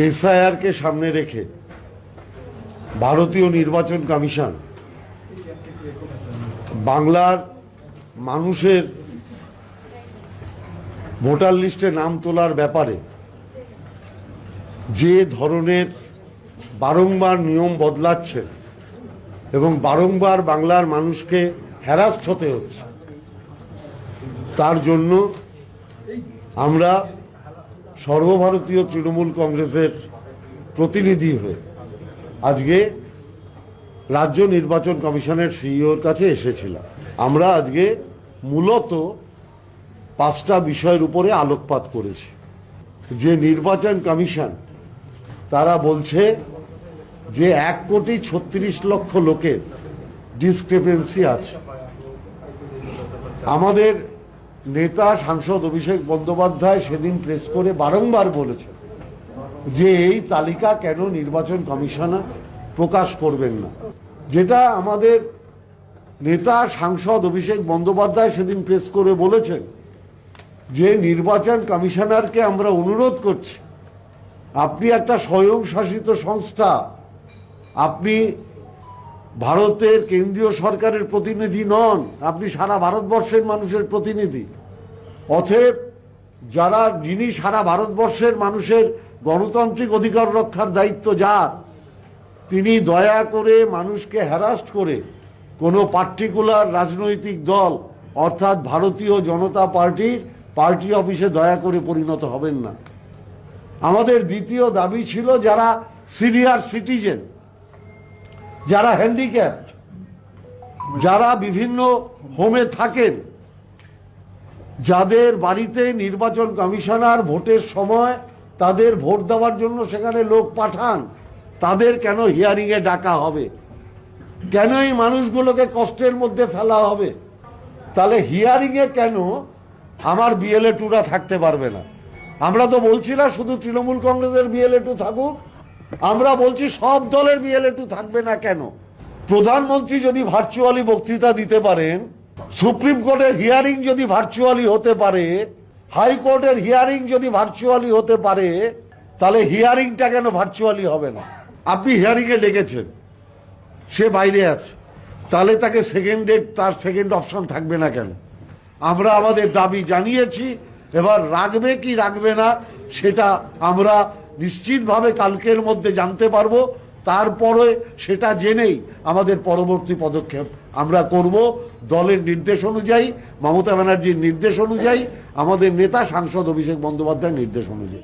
এসআইআরকে সামনে রেখে ভারতীয় নির্বাচন কমিশন বাংলার মানুষের ভোটার লিস্টে নাম তোলার ব্যাপারে যে ধরনের বারংবার নিয়ম বদলাচ্ছে এবং বারংবার বাংলার মানুষকে হ্যারাস্ট হতে হচ্ছে, তার জন্য আমরা সর্বভারতীয় তৃণমূল কংগ্রেসের প্রতিনিধি হয়ে আজকে রাজ্য নির্বাচন কমিশনের সিইওর কাছে এসেছিলাম। আমরা আজকে মূলত 5টা বিষয়ের উপরে আলোকপাত করেছি। যে নির্বাচন কমিশন তারা বলছে যে 1,36,00,000 লোকের ডিসক্রিপেন্সি আছে। আমাদের নেতা সাংসদ অভিষেক বন্দ্যোপাধ্যায় সেদিন প্রেস করে বারংবার বলেছেন যে এই তালিকা কেন নির্বাচন কমিশনার প্রকাশ করবেন না। যেটা আমাদের নেতা সাংসদ অভিষেক বন্দ্যোপাধ্যায় সেদিন প্রেস করে বলেছেন যে নির্বাচন কমিশনারকে আমরা অনুরোধ করছি, আপনি একটা স্বয়ংশাসিত সংস্থা, আপনি ভারতের কেন্দ্রীয় সরকারের প্রতিনিধি নন, আপনি সারা ভারতবর্ষের মানুষের প্রতিনিধি। অতএব যিনি সারা ভারতবর্ষের মানুষের গণতান্ত্রিক অধিকার রক্ষার দায়িত্ব যার, তিনি দয়া করে মানুষকে হ্যারাস্ট করে কোনো পার্টিকুলার রাজনৈতিক দল অর্থাৎ ভারতীয় জনতা পার্টির পার্টি অফিসে দয়া করে পরিণত হবেন না। আমাদের দ্বিতীয় দাবি ছিল যারা সিনিয়র সিটিজেন, যারা হ্যান্ডিক্যাপড, যারা বিভিন্ন হোমে থাকেন, যাদের বাড়িতে নির্বাচন কমিশনার ভোটের সময় তাদের ভোট দেওয়ার জন্য সেখানে লোক পাঠান, তাদের কেন হিয়ারিংয়ে ডাকা হবে? কেন এই মানুষগুলোকে কষ্টের মধ্যে ফেলা হবে? তাহলে হিয়ারিংয়ে কেন আমার বিএলএ 2রা থাকতে পারবে না? আমরা তো বলছি না শুধু তৃণমূল কংগ্রেসের বিএলএ 2 থাকুক, আমরা বলছি সব দলের বিএলএ 2 থাকবে না কেন? প্রধানমন্ত্রী যদি ভার্চুয়ালি বক্তৃতা দিতে পারেন, সুপ্রিম কোর্টের হিয়ারিং যদি ভার্চুয়ালি হতে পারে, হাইকোর্টের হিয়ারিং যদি ভার্চুয়ালি হতে পারে, তাহলে হিয়ারিংটা কেন ভার্চুয়ালি হবে না? আপনি হিয়ারিংয়ে ডেকেছেন, সে বাইরে আছে, তাহলে তাকে তার সেকেন্ড অপশন থাকবে না কেন? আমরা আমাদের দাবি জানিয়েছি, এবার রাখবে কি রাখবে না সেটা আমরা নিশ্চিতভাবে কালকের মধ্যে জানতে পারবো। তারপরে সেটা জেনেই আমাদের পরবর্তী পদক্ষেপ আমরা করব দলের নির্দেশ অনুযায়ী, মমতা ব্যানার্জির নির্দেশ অনুযায়ী, আমাদের নেতা সাংসদ অভিষেক বন্দ্যোপাধ্যায়ের নির্দেশ অনুযায়ী।